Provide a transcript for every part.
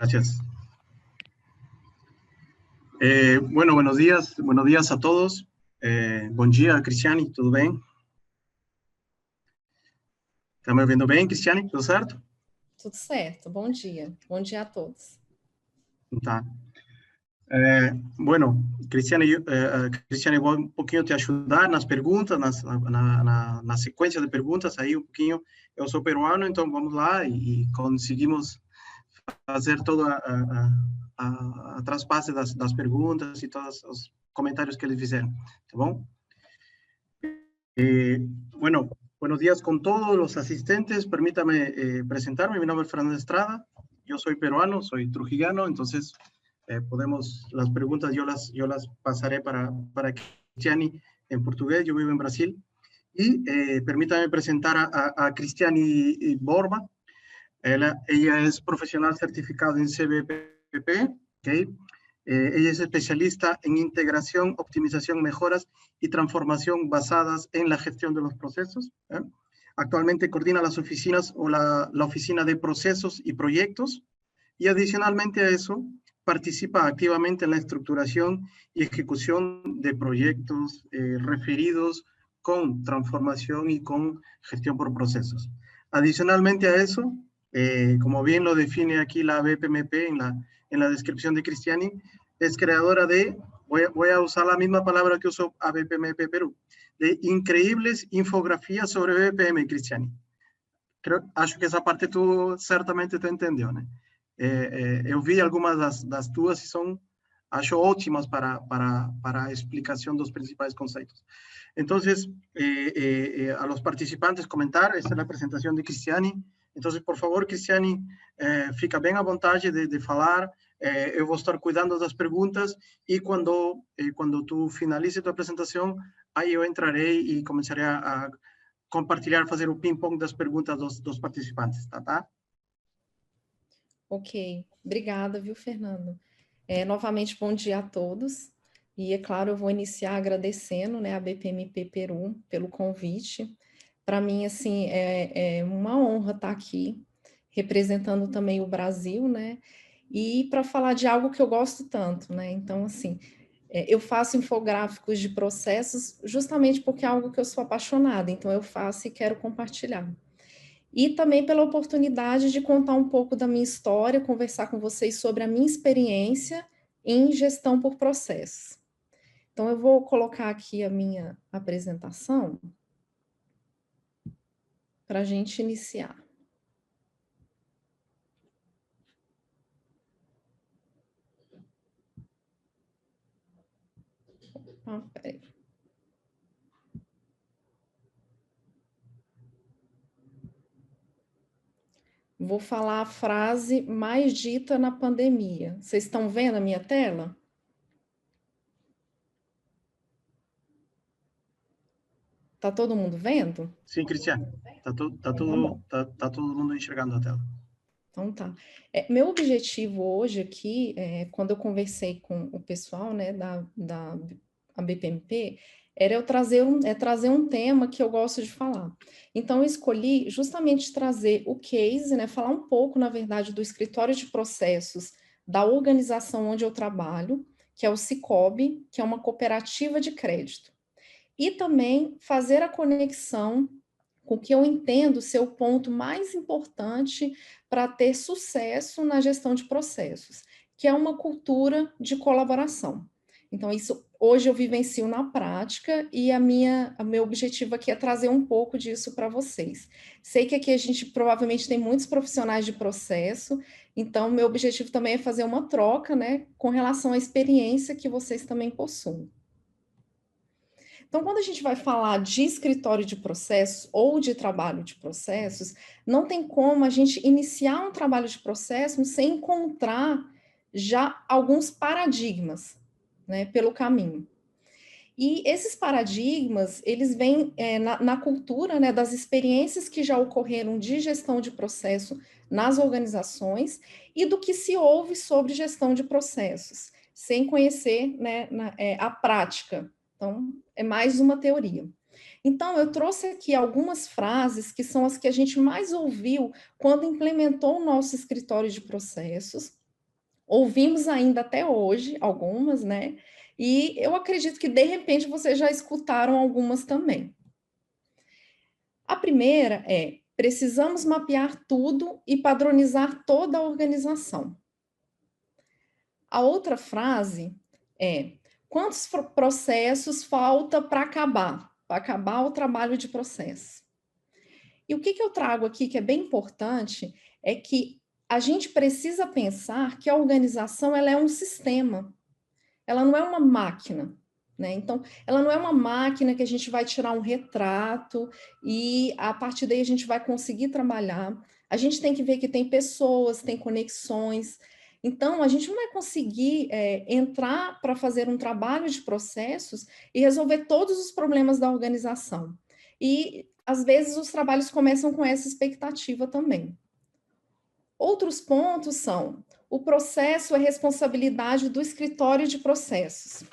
Gracias. Bueno, buenos días a todos. Bom dia, Cristiane, tudo bem? Tá me ouvindo bem, Cristiane? Tudo certo? Tudo certo, bom dia a todos. Tá. Bueno, Cristiane, Cristiane, eu vou um pouquinho te ajudar nas perguntas, na sequência de perguntas, aí um pouquinho. Eu sou peruano, então vamos lá e conseguimos fazer toda a transpasse das perguntas e todos os comentários que eles fizeram, tá bom? Bueno, buenos días con todos los asistentes. Permítame presentarme. Mi nombre es Fernando Estrada. Yo soy peruano, soy trujillano, entonces las preguntas yo las pasaré para Cristiani en portugués. Yo vivo en Brasil. Y permítame presentar a Cristiani Borba. Ella es profesional certificado en CBPP, ¿okay? Ella es especialista en integración, optimización, mejoras y transformación basadas en la gestión de los procesos. Actualmente coordina las oficinas o la oficina de procesos y proyectos, y adicionalmente a eso participa activamente en la estructuración y ejecución de proyectos referidos con transformación y con gestión por procesos. Adicionalmente a eso, como bien lo define aquí la BPMP en la descripción de Cristiani, es creadora de, voy a usar la misma palabra que usó a BPMP Perú, de increíbles infografías sobre BPM, Cristiani. Acho que essa parte tu certamente tu entendeu, né? Eu vi algumas das tuas e acho ótimas para a explicação dos principais conceitos. Então, a los participantes comentar, esta é a apresentação de Cristiani. Então, por favor, Cristiani, fica bem à vontade de falar. Eu vou estar cuidando das perguntas e quando tu finalize tua apresentação, aí eu entrarei e começarei a compartilhar, fazer o ping-pong das perguntas dos participantes, tá? Ok, obrigada, viu, Fernando? Novamente, bom dia a todos. E, é claro, eu vou iniciar agradecendo, né, a BPMP Peru pelo convite. Para mim, assim, é uma honra estar aqui, representando também o Brasil, né? E para falar de algo que eu gosto tanto, né? Então, assim, eu faço infográficos de processos justamente porque é algo que eu sou apaixonada, então eu faço e quero compartilhar. E também pela oportunidade de contar um pouco da minha história, conversar com vocês sobre a minha experiência em gestão por processos. Então, eu vou colocar aqui a minha apresentação para a gente iniciar. Peraí. Vou falar a frase mais dita na pandemia. Vocês estão vendo a minha tela? Tá todo mundo vendo? Sim, Cristiane. Tá todo mundo enxergando a tela. Então tá. Meu objetivo hoje aqui, quando eu conversei com o pessoal, né, da BPMP, era eu trazer um tema que eu gosto de falar. Então, eu escolhi justamente trazer o case, né, falar um pouco, na verdade, do escritório de processos da organização onde eu trabalho, que é o Sicoob, que é uma cooperativa de crédito. E também fazer a conexão com o que eu entendo ser o ponto mais importante para ter sucesso na gestão de processos, que é uma cultura de colaboração. Então, isso hoje eu vivencio na prática e o meu objetivo aqui é trazer um pouco disso para vocês. Sei que aqui a gente provavelmente tem muitos profissionais de processo, então meu objetivo também é fazer uma troca, né, com relação à experiência que vocês também possuem. Então, quando a gente vai falar de escritório de processos ou de trabalho de processos, não tem como a gente iniciar um trabalho de processo sem encontrar já alguns paradigmas, né, pelo caminho. E esses paradigmas, eles vêm na cultura, né, das experiências que já ocorreram de gestão de processo nas organizações e do que se ouve sobre gestão de processos, sem conhecer, né, a prática. Então, é mais uma teoria. Então, eu trouxe aqui algumas frases que são as que a gente mais ouviu quando implementou o nosso escritório de processos, Ouvimos ainda até hoje algumas, né? E eu acredito que, de repente, vocês já escutaram algumas também. A primeira é: precisamos mapear tudo e padronizar toda a organização. A outra frase é: quantos processos falta para acabar o trabalho de processo? E o que eu trago aqui que é bem importante é que a gente precisa pensar que a organização ela é um sistema, ela não é uma máquina, né? Então, ela não é uma máquina que a gente vai tirar um retrato e a partir daí a gente vai conseguir trabalhar. A gente tem que ver que tem pessoas, tem conexões. Então, a gente não vai conseguir entrar para fazer um trabalho de processos e resolver todos os problemas da organização. E, às vezes, os trabalhos começam com essa expectativa também. Outros pontos são: o processo é responsabilidade do escritório de processos.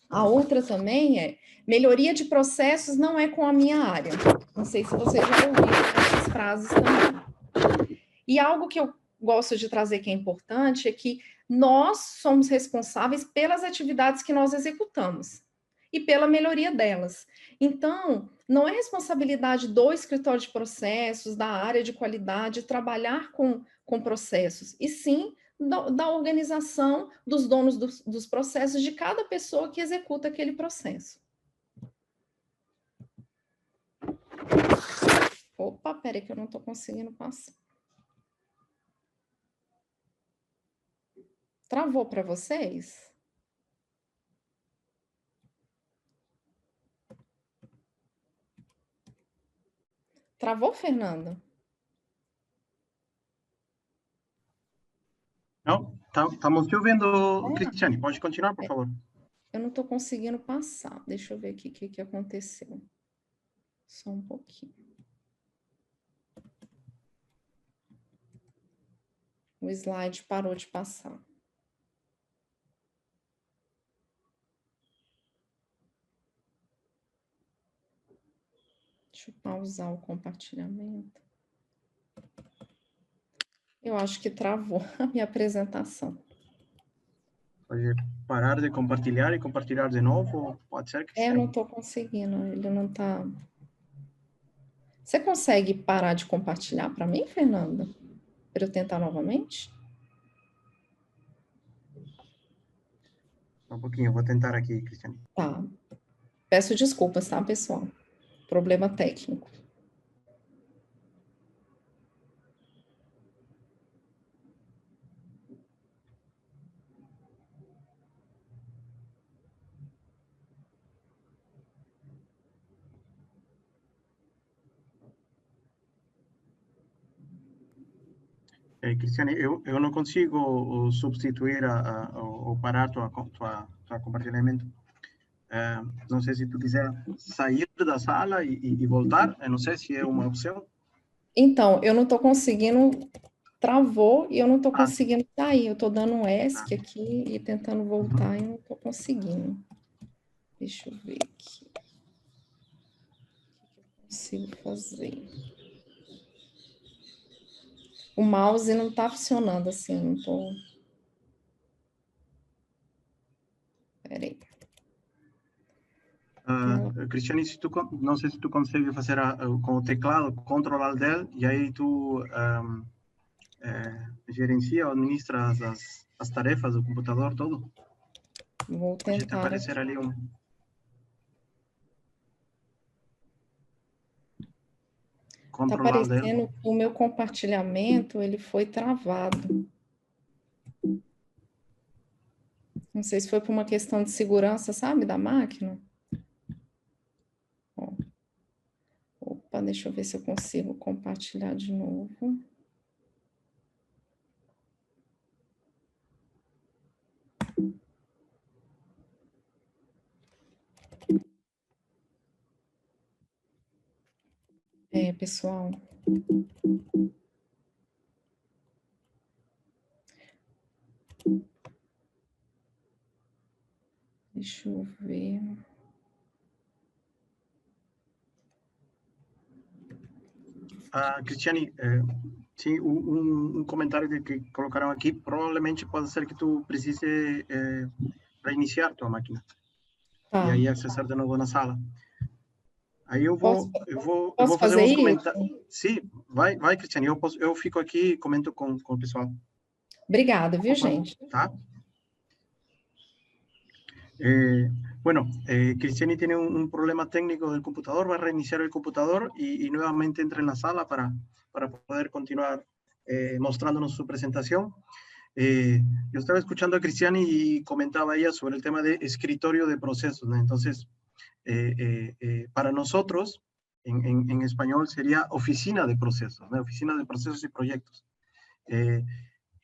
A outra também é: melhoria de processos não é com a minha área. Não sei se vocês já ouviram essas frases também. E algo que eu gosto de trazer que é importante é que nós somos responsáveis pelas atividades que nós executamos e pela melhoria delas. Então, não é responsabilidade do escritório de processos, da área de qualidade, trabalhar com processos, e sim da organização dos donos dos processos, de cada pessoa que executa aquele processo. Opa, peraí que eu não estou conseguindo passar. Travou para vocês? Travou, Fernanda? Não, estamos te ouvindo, Cristiane. Pode continuar, por favor. Eu não estou conseguindo passar. Deixa eu ver aqui o que aconteceu. Só um pouquinho. O slide parou de passar. Deixa eu pausar o compartilhamento. Eu acho que travou a minha apresentação. Pode parar de compartilhar e compartilhar de novo? Pode ser que eu não estou conseguindo, ele não está... Você consegue parar de compartilhar para mim, Fernanda? Para eu tentar novamente? Um pouquinho, eu vou tentar aqui, Cristiane. Tá. Peço desculpas, tá, pessoal? Problema técnico. Cristiane, eu não consigo substituir ou parar tua compartilhamento. Não sei se tu quiser sair da sala e voltar. Eu não sei se é uma opção. Então, eu não estou conseguindo, travou e eu não estou conseguindo sair. Eu estou dando um ESC aqui e tentando voltar e não estou conseguindo. Deixa eu ver aqui. O que eu consigo fazer? O mouse não está funcionando assim, não estou... Peraí. Cristiane, não sei se tu consegue fazer com o teclado Ctrl+Alt+Del e aí tu gerencia ou administra as tarefas do computador todo. Vou Pode te tentar aparecer aqui. ali um... Está aparecendo que o meu compartilhamento ele foi travado. Não sei se foi por uma questão de segurança, sabe, da máquina. Ó. Opa, deixa eu ver se eu consigo compartilhar de novo. Pessoal. Deixa eu ver. Cristiane, Sim, um comentário que colocaram aqui, provavelmente pode ser que tu precise reiniciar tua máquina e Tá. aí acessar de novo na sala. Aí Posso, eu posso vou fazer fazer uns isso? comentários. Sim, vai, Cristiane, eu fico aqui e comento com o pessoal. Obrigada, viu, Opa, gente? tá? Bueno, Cristiani tiene un problema técnico del computador, va a reiniciar el computador y nuevamente entra en la sala para poder continuar mostrándonos su presentación. Yo estaba escuchando a Cristiani y comentaba ella sobre el tema de escritorio de procesos, ¿no? Entonces, para nosotros, en español sería oficina de procesos, ¿no? Oficina de procesos y proyectos. Eh,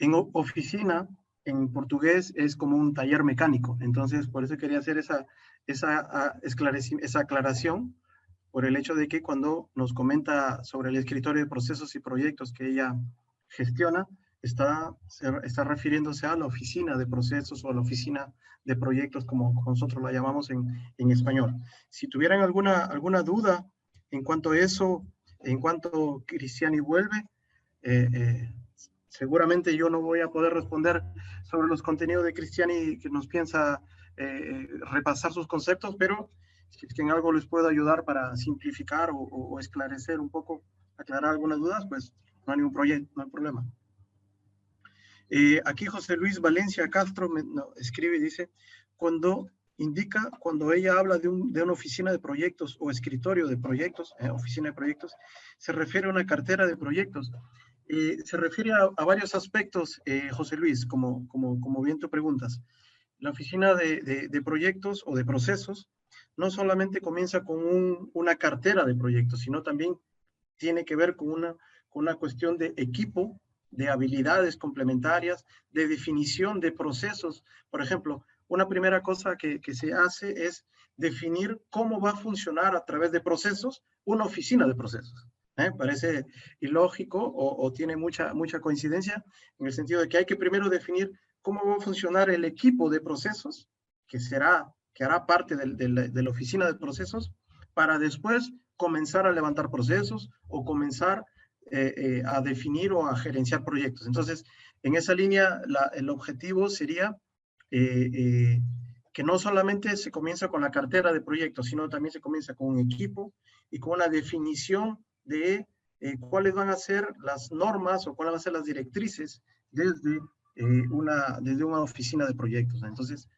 en oficina, en portugués, es como un taller mecánico. Entonces, por eso quería hacer esa aclaración, por el hecho de que cuando nos comenta sobre el escritorio de procesos y proyectos que ella gestiona, está refiriéndose a la oficina de procesos o a la oficina de proyectos, como nosotros la llamamos en español. Si tuvieran alguna duda en cuanto a eso, en cuanto Cristiani vuelve, eh, eh, seguramente yo no voy a poder responder sobre los contenidos de Cristiani que nos piensa repasar sus conceptos, pero si es que en algo les puedo ayudar para simplificar o esclarecer un poco, aclarar algunas dudas, pues no hay ningún proyecto, no hay problema. Aquí José Luis Valencia Castro escribe y dice, cuando ella habla de una oficina de proyectos o escritorio de proyectos, oficina de proyectos, se refiere a una cartera de proyectos. Se refiere a varios aspectos, José Luis, como bien tú preguntas. La oficina de proyectos o de procesos no solamente comienza con una cartera de proyectos, sino también tiene que ver con una cuestión de equipo, de habilidades complementarias, de definición de procesos. Por ejemplo, una primera cosa que se hace es definir cómo va a funcionar a través de procesos una oficina de procesos. Parece ilógico o tiene mucha coincidencia en el sentido de que hay que primero definir cómo va a funcionar el equipo de procesos, que hará parte de la oficina de procesos, para después comenzar a levantar procesos o comenzar a definir o a gerenciar proyectos. Entonces, en esa línea, el objetivo sería que no solamente se comienza con la cartera de proyectos, sino también se comienza con un equipo y con una definición de cuáles van a ser las normas o cuáles van a ser las directrices desde una oficina de proyectos. Entonces,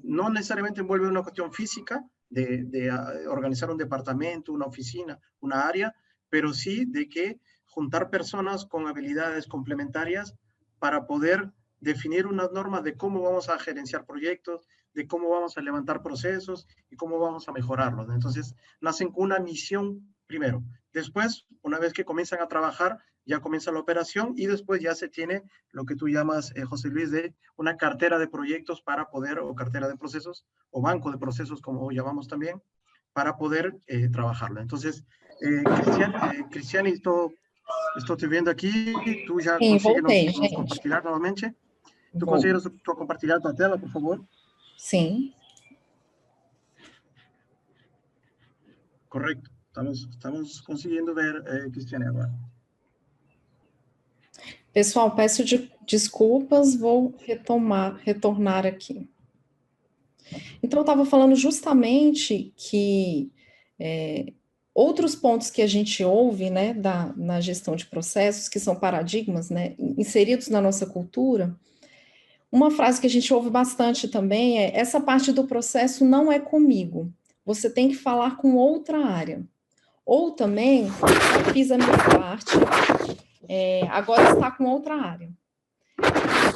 no necesariamente envuelve una cuestión física de organizar un departamento, una oficina, una área, pero sí de que juntar personas con habilidades complementarias para poder definir unas normas de cómo vamos a gerenciar proyectos, de cómo vamos a levantar procesos y cómo vamos a mejorarlos. Entonces, nacen con una misión primero. Después, una vez que comienzan a trabajar, ya comienza la operación y después ya se tiene lo que tú llamas, José Luis, de una cartera de proyectos para poder, o cartera de procesos, o banco de procesos, como llamamos también, para poder trabajarlo. Entonces, Cristiane, estoy viendo aquí, tú ya Sim, consigues voltei, nos gente. compartilhar nuevamente. ¿Tú Vou. consigues compartilhar tu tela, por favor? Sim. Correcto. Estamos consiguiendo ver, Cristiane, agora. Pessoal, peço desculpas, vou retornar aqui. Então, eu estava falando justamente que outros pontos que a gente ouve, né, na gestão de processos, que são paradigmas, né, inseridos na nossa cultura, uma frase que a gente ouve bastante também é: essa parte do processo não é comigo, você tem que falar com outra área. Ou também, eu fiz a minha parte, agora está com outra área.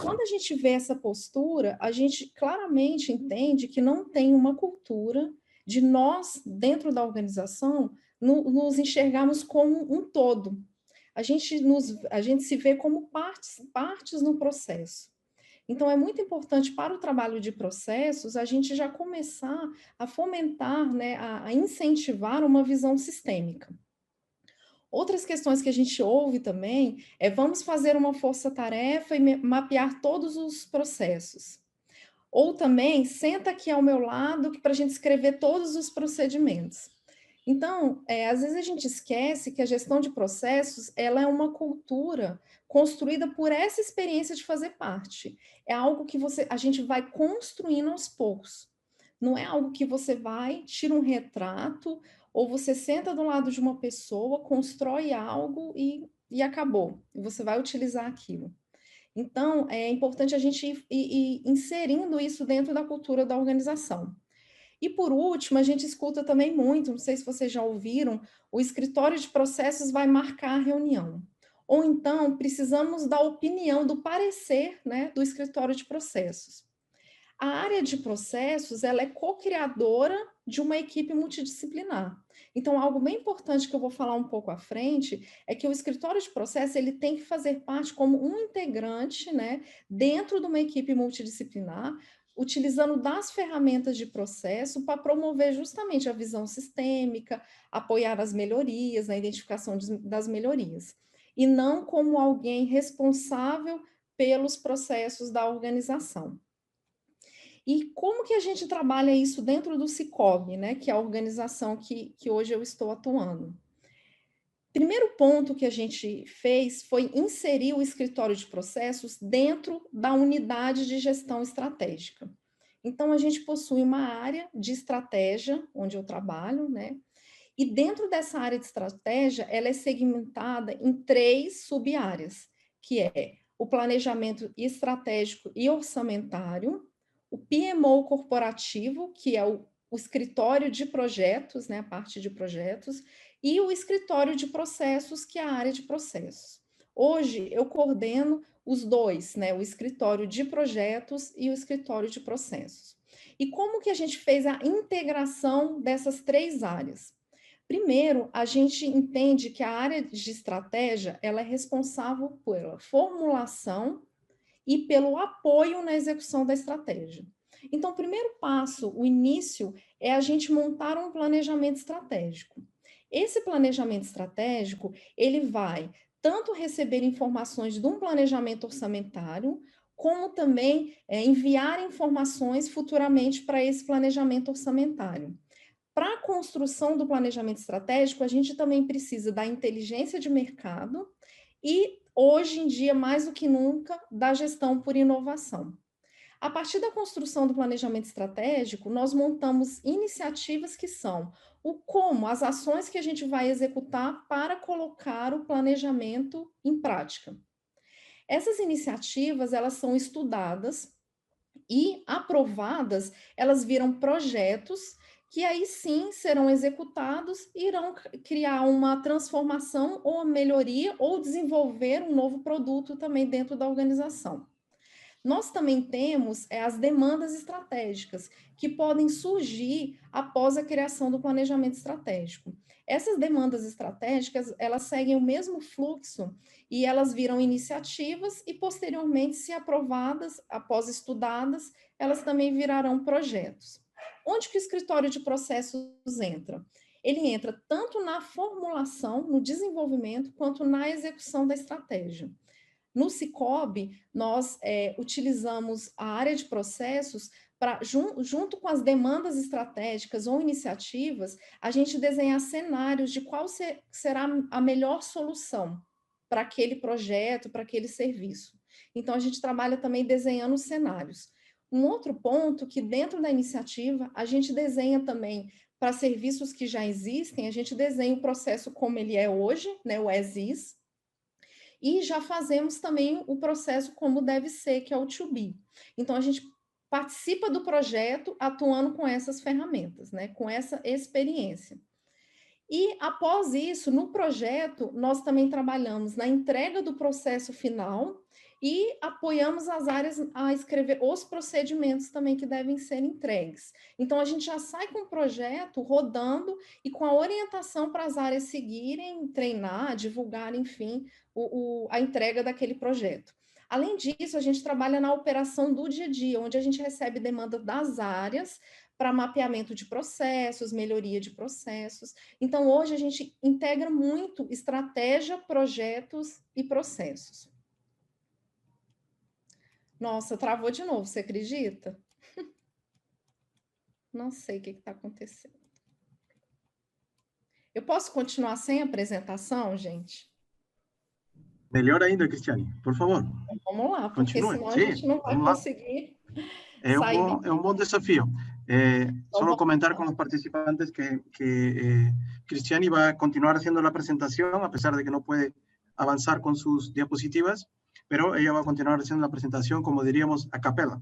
Quando a gente vê essa postura, a gente claramente entende que não tem uma cultura de nós, dentro da organização, nos enxergarmos como um todo. A gente se vê como partes no processo. Então, é muito importante para o trabalho de processos a gente já começar a fomentar, né, a incentivar uma visão sistêmica. Outras questões que a gente ouve também vamos fazer uma força-tarefa e mapear todos os processos. Ou também, senta aqui ao meu lado para a gente escrever todos os procedimentos. Então, às vezes a gente esquece que a gestão de processos, ela é uma cultura construída por essa experiência de fazer parte. É algo que a gente vai construindo aos poucos. Não é algo que você vai, tira um retrato, ou você senta do lado de uma pessoa, constrói algo e acabou. E você vai utilizar aquilo. Então, é importante a gente ir inserindo isso dentro da cultura da organização. E por último, a gente escuta também muito, não sei se vocês já ouviram, o escritório de processos vai marcar a reunião. Ou então, precisamos da opinião, do parecer, né, do escritório de processos. A área de processos, ela é co-criadora de uma equipe multidisciplinar. Então, algo bem importante que eu vou falar um pouco à frente é que o escritório de processos, ele tem que fazer parte como um integrante, né, dentro de uma equipe multidisciplinar, utilizando das ferramentas de processo para promover justamente a visão sistêmica, apoiar as melhorias, na identificação das melhorias, e não como alguém responsável pelos processos da organização. E como que a gente trabalha isso dentro do Cicobi, né, que é a organização que hoje eu estou atuando? Primeiro ponto que a gente fez foi inserir o escritório de processos dentro da unidade de gestão estratégica. Então, a gente possui uma área de estratégia, onde eu trabalho, né? E dentro dessa área de estratégia, ela é segmentada em 3 sub-áreas, que é o planejamento estratégico e orçamentário, o PMO corporativo, que é o escritório de projetos, né, a parte de projetos, e o escritório de processos, que é a área de processos. Hoje, eu coordeno os dois, né, o escritório de projetos e o escritório de processos. E como que a gente fez a integração dessas 3 áreas? Primeiro, a gente entende que a área de estratégia, ela é responsável pela formulação e pelo apoio na execução da estratégia. Então, o primeiro passo, o início, é a gente montar um planejamento estratégico. Esse planejamento estratégico, ele vai tanto receber informações de um planejamento orçamentário, como também enviar informações futuramente para esse planejamento orçamentário. Para a construção do planejamento estratégico, a gente também precisa da inteligência de mercado e, hoje em dia, mais do que nunca, da gestão por inovação. A partir da construção do planejamento estratégico, nós montamos iniciativas que são o como, as ações que a gente vai executar para colocar o planejamento em prática. Essas iniciativas, elas são estudadas e aprovadas, elas viram projetos que aí sim serão executados e irão criar uma transformação ou melhoria ou desenvolver um novo produto também dentro da organização. Nós também temos as demandas estratégicas, que podem surgir após a criação do planejamento estratégico. Essas demandas estratégicas, elas seguem o mesmo fluxo e elas viram iniciativas e, posteriormente, se aprovadas, após estudadas, elas também virarão projetos. Onde que o escritório de processos entra? Ele entra tanto na formulação, no desenvolvimento, quanto na execução da estratégia. No Cicobi, nós utilizamos a área de processos para, junto com as demandas estratégicas ou iniciativas, a gente desenhar cenários de qual será a melhor solução para aquele projeto, para aquele serviço. Então, a gente trabalha também desenhando cenários. Um outro ponto que dentro da iniciativa, a gente desenha também para serviços que já existem, a gente desenha o processo como ele é hoje, né, o as-is, e já fazemos também o processo como deve ser, que é o to be. Então, a gente participa do projeto atuando com essas ferramentas, né? Com essa experiência. E após isso, no projeto, nós também trabalhamos na entrega do processo final e apoiamos as áreas a escrever os procedimentos também que devem ser entregues. Então, a gente já sai com o projeto rodando e com a orientação para as áreas seguirem, treinar, divulgar, enfim, a entrega daquele projeto. Além disso, a gente trabalha na operação do dia a dia, onde a gente recebe demanda das áreas para mapeamento de processos, melhoria de processos. Então, hoje a gente integra muito estratégia, projetos e processos. Nossa, travou de novo, você acredita? Não sei o que está acontecendo. Eu posso continuar sem apresentação, gente? Melhor ainda, Cristiane, por favor, Então, vamos lá, porque continue. senão a Sim, gente não vai vamos lá. conseguir sair bem. É um bom desafio. Então, Solo vamos comentar lá. con los participantes Cristiani va a continuar haciendo la presentación, a pesar de que no puede avanzar con sus diapositivas, pero ella va a continuar haciendo la presentación, como diríamos, a capela.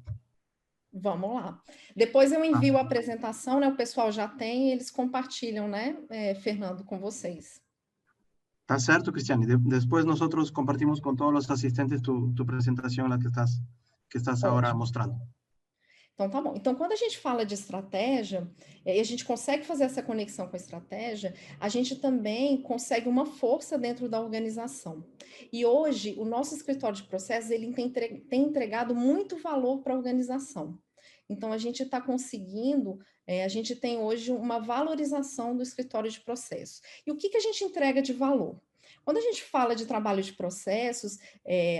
Vamos lá. Depois eu Ah, envio a apresentação, né? O pessoal já tem, eles compartilham, né, Fernando, com vocês. está certo, Cristiani. Después nosotros compartimos con todos los asistentes tu presentación, la que estás ahora Ótimo. mostrando. Então, tá bom. Então, quando a gente fala de estratégia, e a gente consegue fazer essa conexão com a estratégia, a gente também consegue uma força dentro da organização. E hoje, o nosso escritório de processos, ele tem entregado muito valor para a organização. Então, a gente está conseguindo, a gente tem hoje uma valorização do escritório de processos. E o que que a gente entrega de valor? Quando a gente fala de trabalho de processos,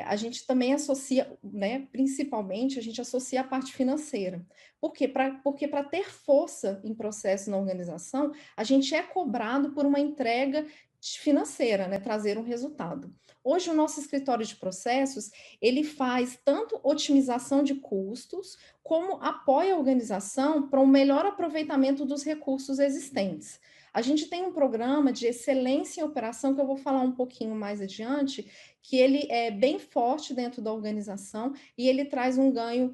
a gente também associa, né, principalmente, a gente associa a parte financeira. Por quê? Porque para ter força em processo na organização, a gente é cobrado por uma entrega financeira, né, trazer um resultado. Hoje, o nosso escritório de processos, ele faz tanto otimização de custos, como apoia a organização para um melhor aproveitamento dos recursos existentes. A gente tem um programa de excelência em operação, que eu vou falar um pouquinho mais adiante, que ele é bem forte dentro da organização e ele traz um ganho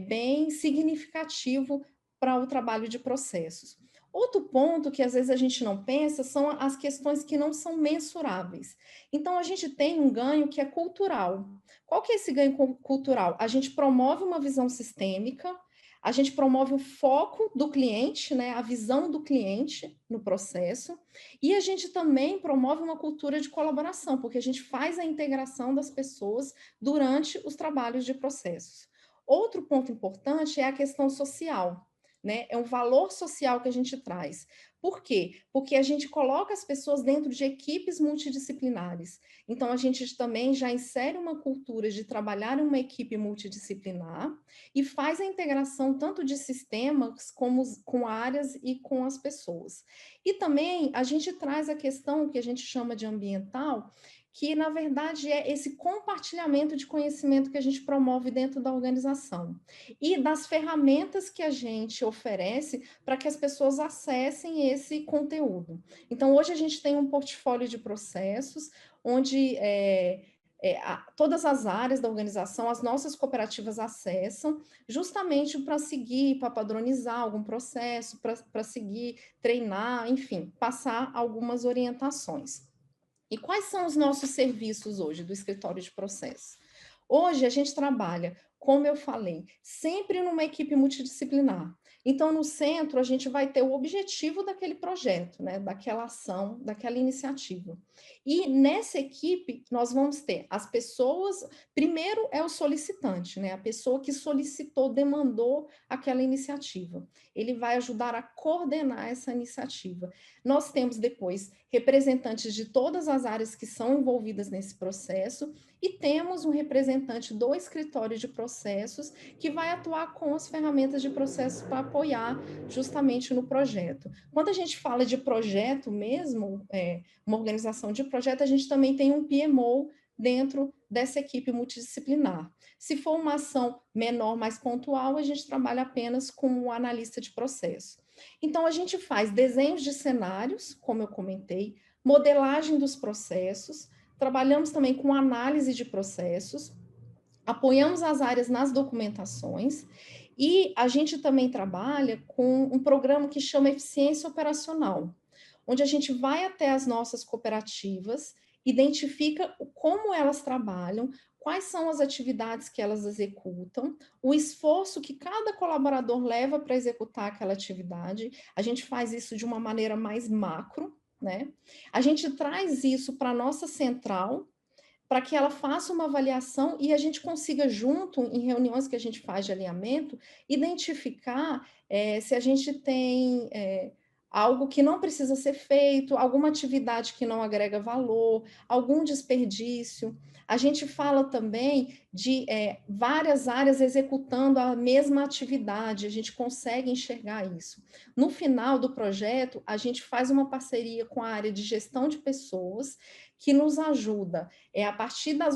bem significativo para o trabalho de processos. Outro ponto que às vezes a gente não pensa são as questões que não são mensuráveis. Então, a gente tem um ganho que é cultural. Qual que é esse ganho cultural? A gente promove uma visão sistêmica, a gente promove o foco do cliente, né, a visão do cliente no processo, e a gente também promove uma cultura de colaboração, porque a gente faz a integração das pessoas durante os trabalhos de processos. Outro ponto importante é a questão social, né? É um valor social que a gente traz. Por quê? Porque a gente coloca as pessoas dentro de equipes multidisciplinares. Então, a gente também já insere uma cultura de trabalhar em uma equipe multidisciplinar e faz a integração tanto de sistemas como com áreas e com as pessoas. E também a gente traz a questão que a gente chama de ambiental, que na verdade é esse compartilhamento de conhecimento que a gente promove dentro da organização e das ferramentas que a gente oferece para que as pessoas acessem esse conteúdo. Então, hoje a gente tem um portfólio de processos onde todas as áreas da organização, as nossas cooperativas acessam, justamente para seguir, para padronizar algum processo, para seguir, treinar, enfim, passar algumas orientações. E quais são os nossos serviços hoje do escritório de processo? Hoje a gente trabalha, como eu falei, sempre numa equipe multidisciplinar. Então, no centro, a gente vai ter o objetivo daquele projeto, né, daquela ação, daquela iniciativa. E nessa equipe, nós vamos ter as pessoas, primeiro é o solicitante, né, a pessoa que solicitou, demandou aquela iniciativa. Ele vai ajudar a coordenar essa iniciativa. Nós temos depois representantes de todas as áreas que são envolvidas nesse processo e temos um representante do escritório de processos que vai atuar com as ferramentas de processo para apoiar justamente no projeto. Quando a gente fala de projeto mesmo, uma organização de projeto, a gente também tem um PMO dentro dessa equipe multidisciplinar. Se for uma ação menor, mais pontual, a gente trabalha apenas com o analista de processo. Então, a gente faz desenhos de cenários, como eu comentei, modelagem dos processos, trabalhamos também com análise de processos, apoiamos as áreas nas documentações e a gente também trabalha com um programa que chama Eficiência Operacional, onde a gente vai até as nossas cooperativas, identifica como elas trabalham, quais são as atividades que elas executam, o esforço que cada colaborador leva para executar aquela atividade. A gente faz isso de uma maneira mais macro, né? A gente traz isso para a nossa central, para que ela faça uma avaliação e a gente consiga, junto, em reuniões que a gente faz de alinhamento, identificar se a gente tem algo que não precisa ser feito, alguma atividade que não agrega valor, algum desperdício. A gente fala também de várias áreas executando a mesma atividade, a gente consegue enxergar isso. No final do projeto, a gente faz uma parceria com a área de gestão de pessoas, que nos ajuda, a partir das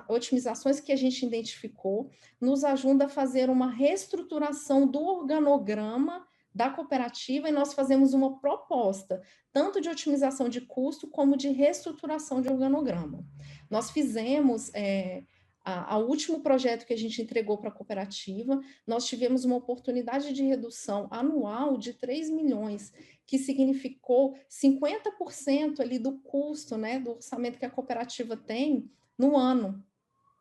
otimizações que a gente identificou, nos ajuda a fazer uma reestruturação do organograma da cooperativa, e nós fazemos uma proposta, tanto de otimização de custo, como de reestruturação de organograma. Nós fizemos o último projeto que a gente entregou para a cooperativa, nós tivemos uma oportunidade de redução anual de 3 milhões, que significou 50% ali do custo, né, do orçamento que a cooperativa tem no ano.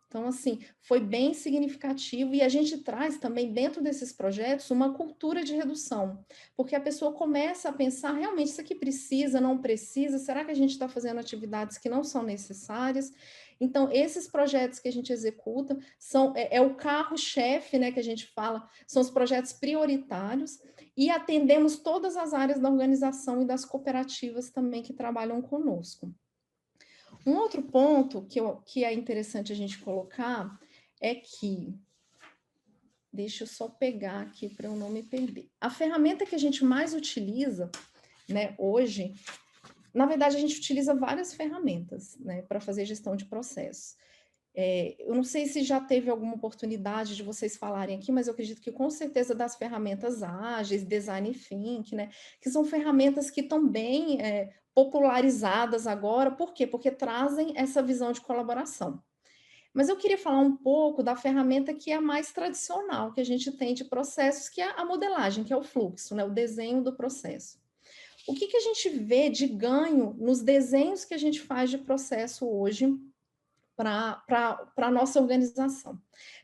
Então, assim, foi bem significativo, e a gente traz também dentro desses projetos uma cultura de redução, porque a pessoa começa a pensar, realmente, isso aqui precisa, não precisa, será que a gente está fazendo atividades que não são necessárias? Então, esses projetos que a gente executa é o carro-chefe, né, que a gente fala, são os projetos prioritários, e atendemos todas as áreas da organização e das cooperativas também que trabalham conosco. Um outro ponto que é interessante a gente colocar é que, deixa eu só pegar aqui para eu não me perder. A ferramenta que a gente mais utiliza, né, hoje, na verdade, a gente utiliza várias ferramentas, né, para fazer gestão de processos. Eu não sei se já teve alguma oportunidade de vocês falarem aqui, mas eu acredito que com certeza das ferramentas ágeis, design thinking, né, que são ferramentas que estão bem popularizadas agora. Por quê? Porque trazem essa visão de colaboração. Mas eu queria falar um pouco da ferramenta que é a mais tradicional que a gente tem de processos, que é a modelagem, que é o fluxo, né, o desenho do processo. O que a gente vê de ganho nos desenhos que a gente faz de processo hoje para a nossa organização?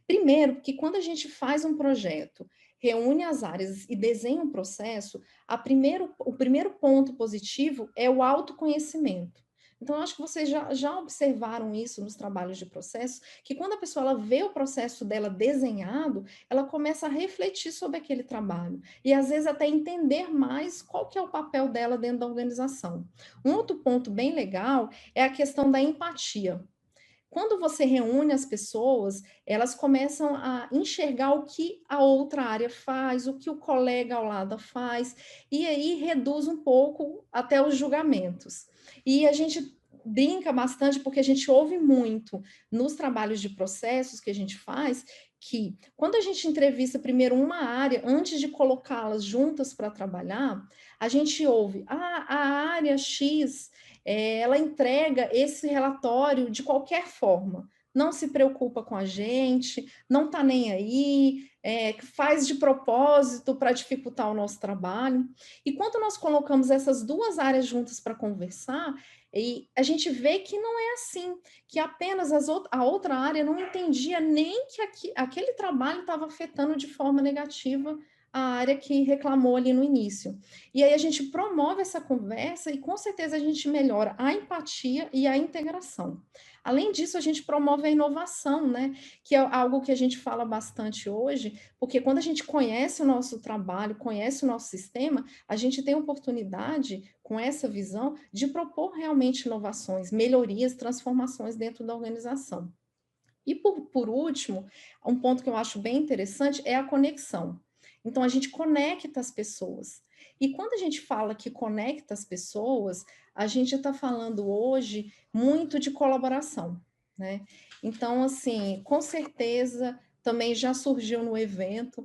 Primeiro, porque quando a gente faz um projeto, reúne as áreas e desenha um processo, o primeiro ponto positivo é o autoconhecimento. Então, eu acho que vocês já observaram isso nos trabalhos de processo, que quando a pessoa ela vê o processo dela desenhado, ela começa a refletir sobre aquele trabalho, e às vezes até entender mais qual que é o papel dela dentro da organização. Um outro ponto bem legal é a questão da empatia. Quando você reúne as pessoas, elas começam a enxergar o que a outra área faz, o que o colega ao lado faz, e aí reduz um pouco até os julgamentos. E a gente brinca bastante, porque a gente ouve muito nos trabalhos de processos que a gente faz, que quando a gente entrevista primeiro uma área, antes de colocá-las juntas para trabalhar, a gente ouve, a área X ela entrega esse relatório de qualquer forma, não se preocupa com a gente, não está nem aí, faz de propósito para dificultar o nosso trabalho. E quando nós colocamos essas duas áreas juntas para conversar, e a gente vê que não é assim, que apenas a outra área não entendia nem que aquele trabalho estava afetando de forma negativa a área que reclamou ali no início. E aí a gente promove essa conversa e com certeza a gente melhora a empatia e a integração. Além disso, a gente promove a inovação, né? Que é algo que a gente fala bastante hoje, porque quando a gente conhece o nosso trabalho, conhece o nosso sistema, a gente tem a oportunidade, com essa visão, de propor realmente inovações, melhorias, transformações dentro da organização. E por último, um ponto que eu acho bem interessante é a conexão. Então, a gente conecta as pessoas. E quando a gente fala que conecta as pessoas, a gente está falando hoje muito de colaboração, né? Então, assim, com certeza também já surgiu no evento,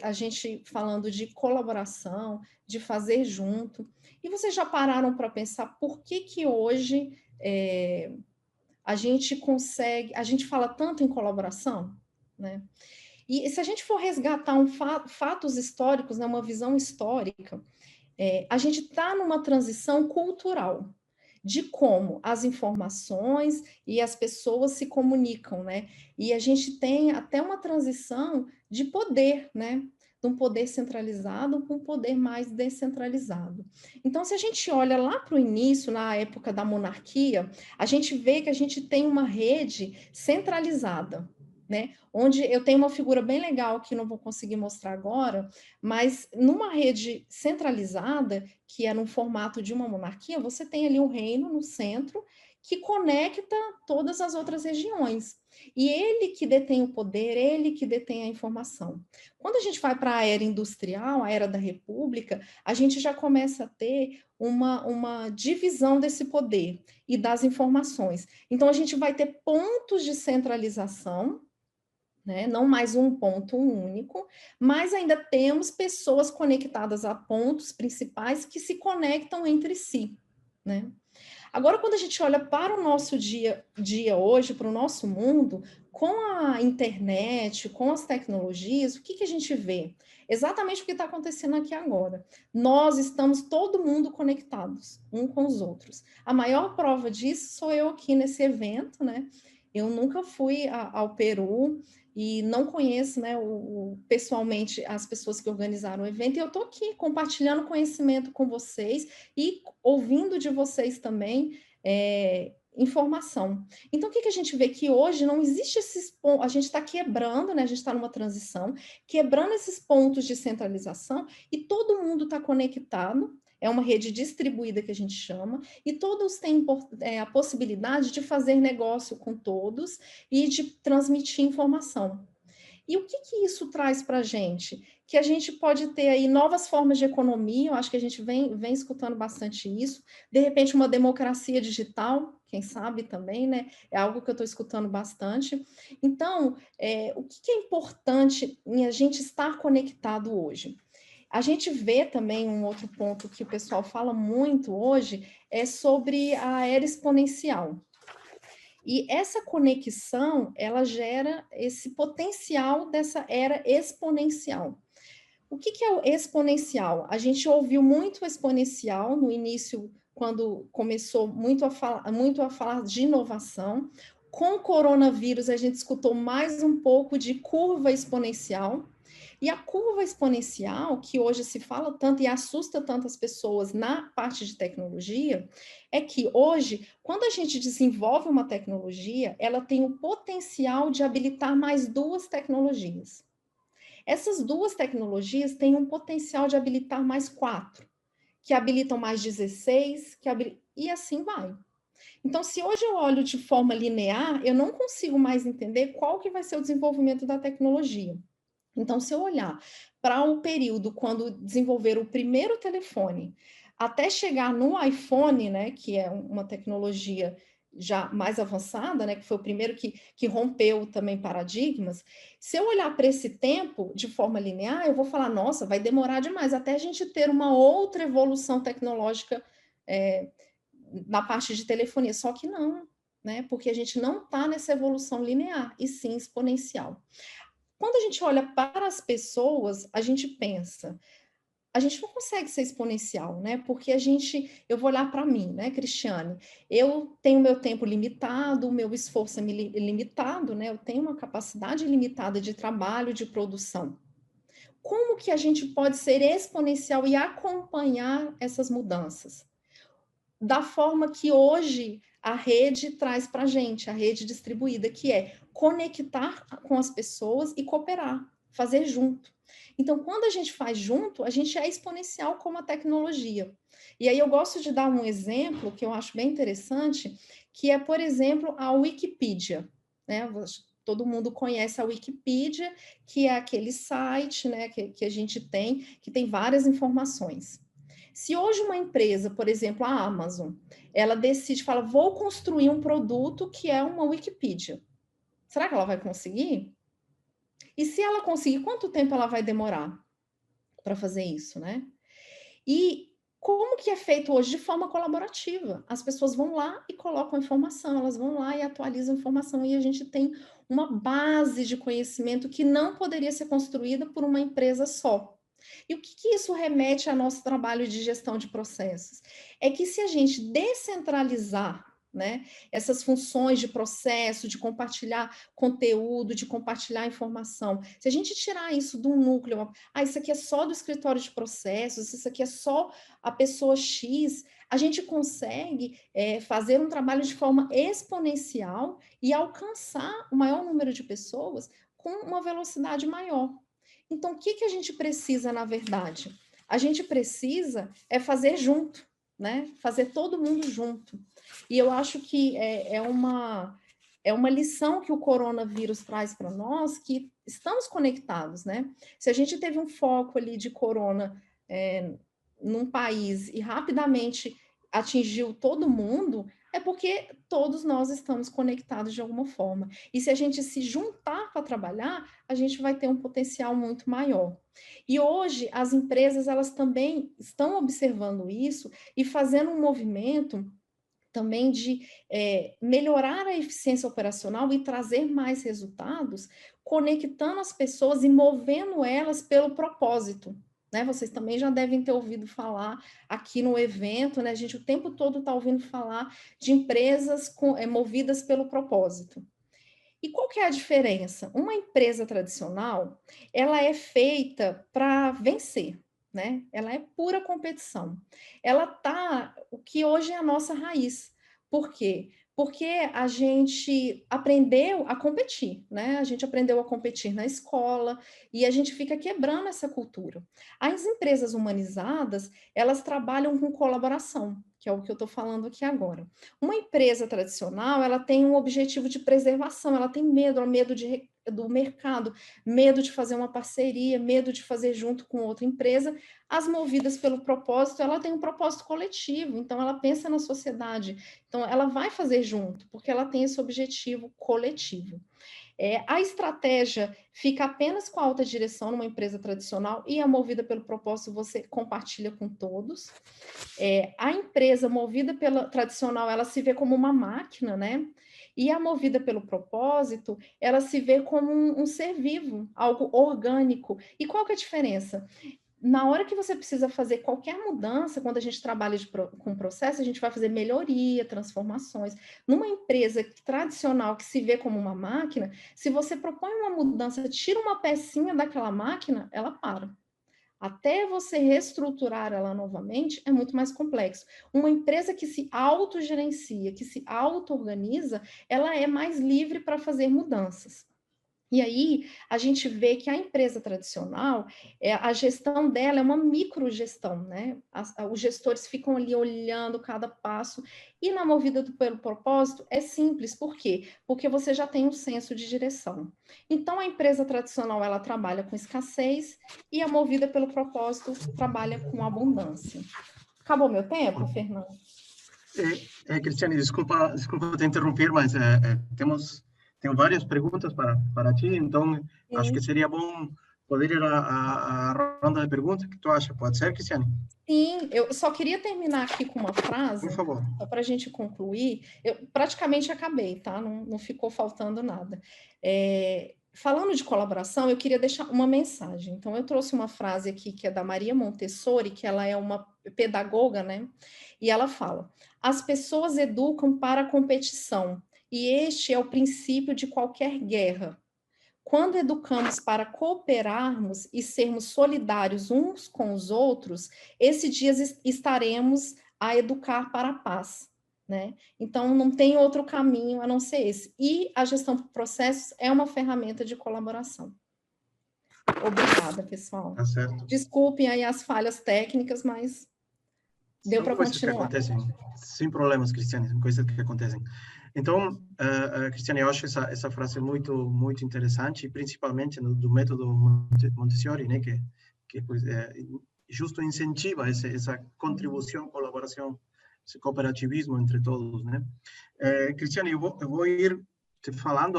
a gente falando de colaboração, de fazer junto. E vocês já pararam para pensar por que hoje a gente fala tanto em colaboração, né? E se a gente for resgatar fatos históricos, né, uma visão histórica, a gente está numa transição cultural de como as informações e as pessoas se comunicam, né? E a gente tem até uma transição de poder, né? De um poder centralizado para um poder mais descentralizado. Então, se a gente olha lá para o início, na época da monarquia, a gente vê que a gente tem uma rede centralizada, né? Onde eu tenho uma figura bem legal que não vou conseguir mostrar agora, mas numa rede centralizada, que é no formato de uma monarquia, você tem ali um reino no centro que conecta todas as outras regiões. E ele que detém o poder, ele que detém a informação. Quando a gente vai para a era industrial, a era da República, a gente já começa a ter uma divisão desse poder e das informações. Então, a gente vai ter pontos de centralização, né? Não mais um ponto único, mas ainda temos pessoas conectadas a pontos principais que se conectam entre si, né? Agora, quando a gente olha para o nosso dia hoje, para o nosso mundo, com a internet, com as tecnologias, o que a gente vê? Exatamente o que está acontecendo aqui agora. Nós estamos todo mundo conectados, um com os outros. A maior prova disso sou eu aqui nesse evento, né? Eu nunca fui ao Peru e não conheço, né, pessoalmente as pessoas que organizaram o evento, e eu estou aqui compartilhando conhecimento com vocês e ouvindo de vocês também informação. Então, o que a gente vê? Que hoje não existe esses pontos, a gente está quebrando, né? A gente está numa transição, quebrando esses pontos de centralização e todo mundo está conectado, é uma rede distribuída que a gente chama, e todos têm a possibilidade de fazer negócio com todos e de transmitir informação. E o que isso traz para a gente? Que a gente pode ter aí novas formas de economia, eu acho que a gente vem escutando bastante isso, de repente uma democracia digital, quem sabe também, né? É algo que eu estou escutando bastante. Então, o que é importante em a gente estar conectado hoje? A gente vê também um outro ponto que o pessoal fala muito hoje, é sobre a era exponencial. E essa conexão, ela gera esse potencial dessa era exponencial. O que é o exponencial? A gente ouviu muito exponencial no início, quando começou muito a falar de inovação. Com o coronavírus, a gente escutou mais um pouco de curva exponencial. E a curva exponencial, que hoje se fala tanto e assusta tantas pessoas na parte de tecnologia, é que hoje, quando a gente desenvolve uma tecnologia, ela tem o potencial de habilitar mais duas tecnologias. Essas duas tecnologias têm um potencial de habilitar mais quatro, que habilitam mais 16, e assim vai. Então, se hoje eu olho de forma linear, eu não consigo mais entender qual que vai ser o desenvolvimento da tecnologia. Então, se eu olhar para o período quando desenvolveram o primeiro telefone, até chegar no iPhone, né, que é uma tecnologia já mais avançada, né, que foi o primeiro que rompeu também paradigmas, se eu olhar para esse tempo de forma linear, eu vou falar, nossa, vai demorar demais até a gente ter uma outra evolução tecnológica na parte de telefonia, só que não, né, porque a gente não está nessa evolução linear, e sim exponencial. Quando a gente olha para as pessoas, a gente pensa, a gente não consegue ser exponencial, né? Porque eu vou olhar para mim, né, Cristiane? Eu tenho meu tempo limitado, o meu esforço é limitado, né? Eu tenho uma capacidade limitada de trabalho, de produção. Como que a gente pode ser exponencial e acompanhar essas mudanças? Da forma que hoje a rede traz para a gente, a rede distribuída, que é conectar com as pessoas e cooperar, fazer junto. Então, quando a gente faz junto, a gente é exponencial como a tecnologia. E aí eu gosto de dar um exemplo que eu acho bem interessante, que é, por exemplo, a Wikipedia, né? Todo mundo conhece a Wikipedia, que é aquele site, né, que a gente tem, que tem várias informações. Se hoje uma empresa, por exemplo, a Amazon, ela decide, fala, vou construir um produto que é uma Wikipedia. Será que ela vai conseguir? E se ela conseguir, quanto tempo ela vai demorar para fazer isso, né? E como que é feito hoje de forma colaborativa? As pessoas vão lá e colocam informação, elas vão lá e atualizam informação, e a gente tem uma base de conhecimento que não poderia ser construída por uma empresa só. E o que isso remete ao nosso trabalho de gestão de processos? É que se a gente descentralizar, né, essas funções de processo, de compartilhar conteúdo, de compartilhar informação, se a gente tirar isso do núcleo, isso aqui é só do escritório de processos, isso aqui é só a pessoa X, a gente consegue fazer um trabalho de forma exponencial e alcançar o maior número de pessoas com uma velocidade maior. Então, o que a gente precisa, na verdade? A gente precisa fazer junto, né? Fazer todo mundo junto. E eu acho que é uma lição que o coronavírus traz para nós, que estamos conectados, né? Se a gente teve um foco ali de corona num país e rapidamente atingiu todo mundo, é porque todos nós estamos conectados de alguma forma. E se a gente se juntar para trabalhar, a gente vai ter um potencial muito maior. E hoje as empresas, elas também estão observando isso e fazendo um movimento também de melhorar a eficiência operacional e trazer mais resultados, conectando as pessoas e movendo elas pelo propósito. Né? Vocês também já devem ter ouvido falar aqui no evento, né? A gente o tempo todo está ouvindo falar de empresas movidas pelo propósito. E qual que é a diferença? Uma empresa tradicional, ela é feita para vencer, né? Ela é pura competição. Ela tá o que hoje é a nossa raiz. Por quê? Porque a gente aprendeu a competir, né? A gente aprendeu a competir na escola e a gente fica quebrando essa cultura. As empresas humanizadas, elas trabalham com colaboração, que é o que eu estou falando aqui agora. Uma empresa tradicional, ela tem um objetivo de preservação, ela tem medo do mercado, medo de fazer uma parceria, medo de fazer junto com outra empresa. As movidas pelo propósito, ela tem um propósito coletivo, então ela pensa na sociedade, então ela vai fazer junto, porque ela tem esse objetivo coletivo. A estratégia fica apenas com a alta direção numa empresa tradicional e a movida pelo propósito você compartilha com todos. A empresa movida pela tradicional, ela se vê como uma máquina, né? E a movida pelo propósito, ela se vê como um ser vivo, algo orgânico. E qual que é a diferença? Na hora que você precisa fazer qualquer mudança, quando a gente trabalha com processo, a gente vai fazer melhoria, transformações. Numa empresa tradicional que se vê como uma máquina, se você propõe uma mudança, tira uma pecinha daquela máquina, ela para. Até você reestruturar ela novamente é muito mais complexo. Uma empresa que se autogerencia, que se auto-organiza, ela é mais livre para fazer mudanças. E aí, a gente vê que a empresa tradicional, a gestão dela é uma microgestão, né? Os gestores ficam ali olhando cada passo, e na movida pelo propósito é simples, por quê? Porque você já tem um senso de direção. Então, a empresa tradicional, ela trabalha com escassez, e a movida pelo propósito trabalha com abundância. Acabou meu tempo, Fernando? Cristiane, desculpa te interromper, mas tenho várias perguntas para ti, então acho que seria bom poder ir à ronda de perguntas. O que tu acha? Pode ser, Cristiane? Sim, eu só queria terminar aqui com uma frase, por favor, para a gente concluir. Eu praticamente acabei, tá? Não ficou faltando nada. Falando de colaboração, eu queria deixar uma mensagem. Então, eu trouxe uma frase aqui que é da Maria Montessori, que ela é uma pedagoga, né? E ela fala: as pessoas educam para a competição, e este é o princípio de qualquer guerra. Quando educamos para cooperarmos e sermos solidários uns com os outros, esse dia estaremos a educar para a paz, né? Então, não tem outro caminho a não ser esse. E a gestão por processos é uma ferramenta de colaboração. Obrigada, pessoal. tá certo. Desculpem aí as falhas técnicas, mas deu para São coisas que continuar. acontecem, sem problemas, Cristiane, são coisas que acontecem. Então, Cristiane, eu acho essa frase muito interessante, principalmente do método Montessori, né, que justo incentiva essa contribuição, colaboração, esse cooperativismo entre todos, né? Cristiane, eu vou ir te falando,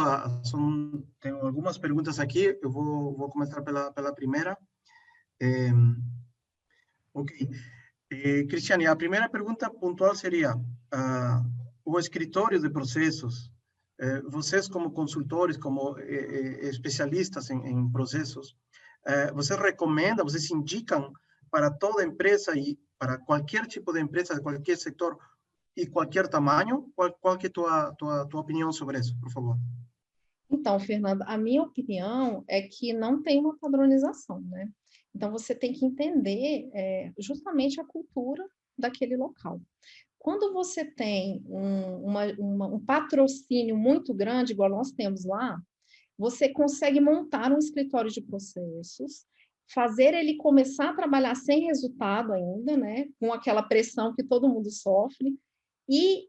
tenho algumas perguntas aqui, eu vou começar pela primeira. Ok. Cristiane, a primeira pergunta pontual seria, o escritório de processos, vocês como consultores, como especialistas em processos, vocês recomendam, vocês indicam para toda empresa e para qualquer tipo de empresa, de qualquer setor e qualquer tamanho? Qual que é a tua opinião sobre isso, por favor? Então, Fernanda, a minha opinião é que não tem uma padronização, né? Então, você tem que entender justamente a cultura daquele local. Quando você tem um patrocínio muito grande, igual nós temos lá, você consegue montar um escritório de processos, fazer ele começar a trabalhar sem resultado ainda, né? Com aquela pressão que todo mundo sofre, e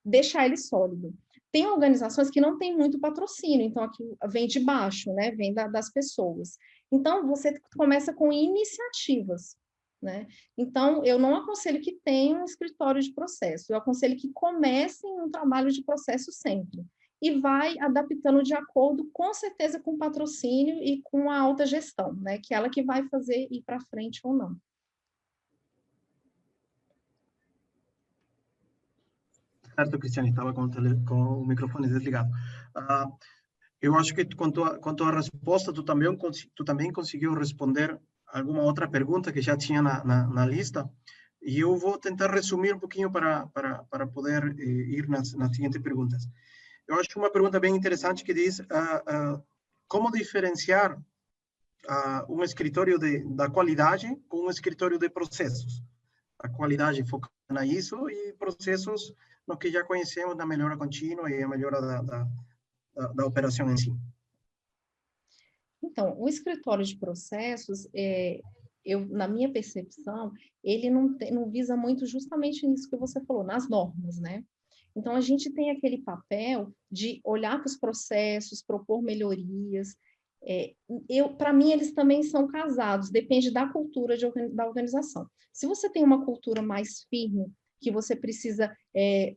deixar ele sólido. Tem organizações que não têm muito patrocínio, então aqui vem de baixo, né? Vem das pessoas. Então, você começa com iniciativas, né? Então, eu não aconselho que tenha um escritório de processo, eu aconselho que comecem um trabalho de processo sempre. E vai adaptando de acordo, com certeza, com o patrocínio e com a alta gestão, né? Que é ela que vai fazer ir para frente ou não. Certo, Cristiane, estava com o microfone desligado. Eu acho que quanto à resposta, tu também conseguiu responder alguma outra pergunta que já tinha na lista, e eu vou tentar resumir um pouquinho para poder ir nas seguintes perguntas. Eu acho uma pergunta bem interessante que diz como diferenciar um escritório da qualidade com um escritório de processos. A qualidade focada nisso e processos no que já conhecemos da melhora contínua e a melhora da operação em si. Então, o escritório de processos, na minha percepção, ele não visa muito justamente nisso que você falou, nas normas, né? Então, a gente tem aquele papel de olhar para os processos, propor melhorias. Para mim, eles também são casados, depende da cultura da organização. Se você tem uma cultura mais firme, que você precisa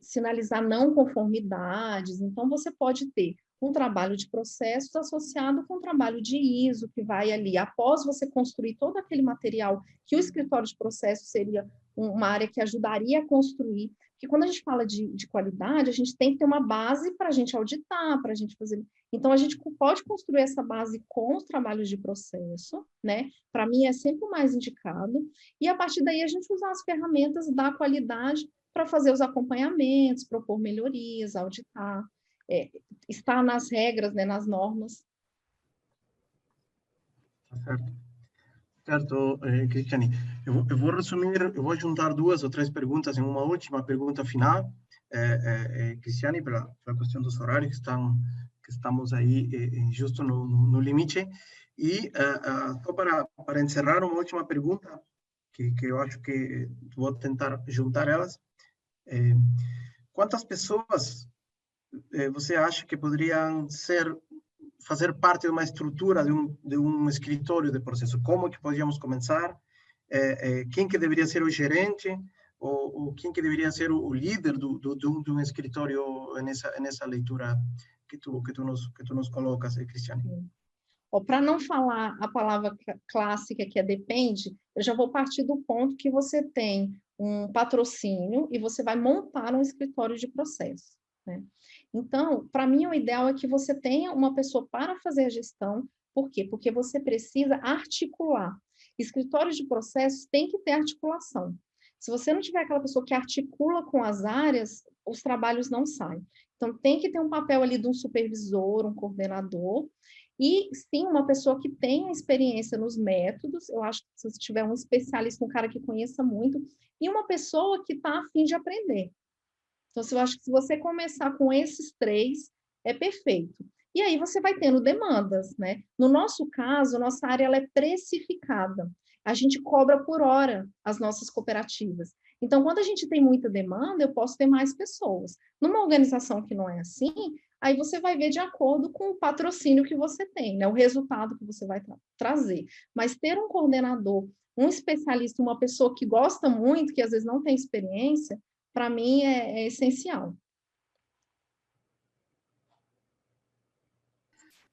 sinalizar não conformidades, então você pode ter um trabalho de processos associado com um trabalho de ISO, que vai ali, após você construir todo aquele material, que o escritório de processos seria uma área que ajudaria a construir, porque quando a gente fala de qualidade, a gente tem que ter uma base para a gente auditar, para a gente fazer... Então, a gente pode construir essa base com os trabalhos de processo, né? Para mim, é sempre o mais indicado, e a partir daí a gente usar as ferramentas da qualidade para fazer os acompanhamentos, propor melhorias, auditar, está nas regras, né, nas normas. Certo. Certo, Cristiane. Eu vou resumir, eu vou juntar 2 ou 3 perguntas em uma última pergunta final, Cristiane, pela questão dos horários que estamos aí justo no limite. E só para encerrar, uma última pergunta, que eu acho que vou tentar juntar elas. Quantas pessoas você acha que poderiam fazer parte de uma estrutura de um escritório de processo? Como que podíamos começar? Quem que deveria ser o gerente? Ou quem que deveria ser o líder de um escritório nessa leitura que tu nos colocas, Cristiane? Para não falar a palavra clássica que é depende, eu já vou partir do ponto que você tem um patrocínio e você vai montar um escritório de processo, né? Então, para mim, o ideal é que você tenha uma pessoa para fazer a gestão. Por quê? Porque você precisa articular. Escritórios de processos tem que ter articulação. Se você não tiver aquela pessoa que articula com as áreas, os trabalhos não saem. Então, tem que ter um papel ali de um supervisor, um coordenador, e sim, uma pessoa que tenha experiência nos métodos. Eu acho que se você tiver um especialista, um cara que conheça muito, e uma pessoa que está a fim de aprender. Então, eu acho que se você começar com esses 3, é perfeito. E aí você vai tendo demandas, né? No nosso caso, nossa área ela é precificada. A gente cobra por hora as nossas cooperativas. Então, quando a gente tem muita demanda, eu posso ter mais pessoas. Numa organização que não é assim, aí você vai ver de acordo com o patrocínio que você tem, né? O resultado que você vai trazer. Mas ter um coordenador, um especialista, uma pessoa que gosta muito, que às vezes não tem experiência, para mim é essencial.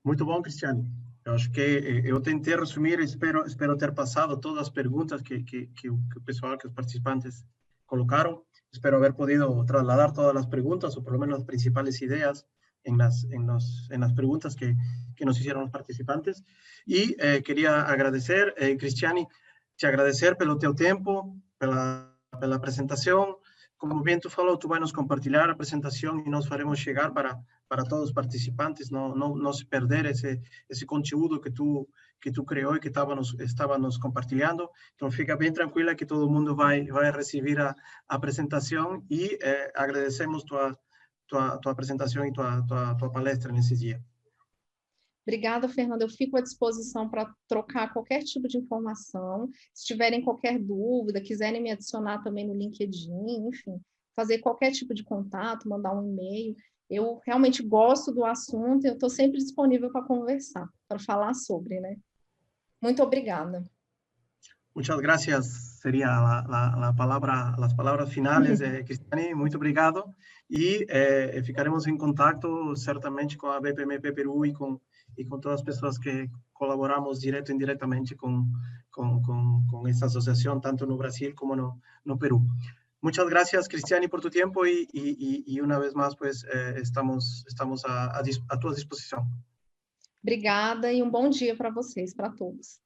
Muito bom, Cristiane. Eu acho que eu tentei resumir, espero ter passado todas as perguntas que o pessoal, que os participantes colocaram. Espero haber podido trasladar todas las preguntas, o por lo menos las principales ideas en las preguntas que nos hicieron los participantes. Y quería agradecer, Cristiane, te agradecer pelo teu tempo, pela presentação, como bien tú falou, tú vai nos compartilhar a apresentação e nós faremos chegar para todos os participantes, não se perder esse conteúdo que tu criou e que estava nos compartilhando. Então, fica bem tranquila que todo mundo vai receber a apresentação e agradecemos tua apresentação e tua palestra nesse dia. Obrigada, Fernanda. Eu fico à disposição para trocar qualquer tipo de informação. Se tiverem qualquer dúvida, quiserem me adicionar também no LinkedIn, enfim, fazer qualquer tipo de contato, mandar um e-mail. Eu realmente gosto do assunto e eu estou sempre disponível para conversar, para falar sobre, né? Muito obrigada. Muchas gracias, sería la palabra, las palabras finales de Cristiane. Muito obrigado. E ficaremos em contato, certamente, com a BPMP Peru e com todas as pessoas que colaboramos direto e indiretamente com esta associação, tanto no Brasil como no Peru. Muchas gracias, Cristiane, por tu tiempo y una vez más, pues, estamos a tua disposição. Obrigada e um bom dia para vocês, para todos.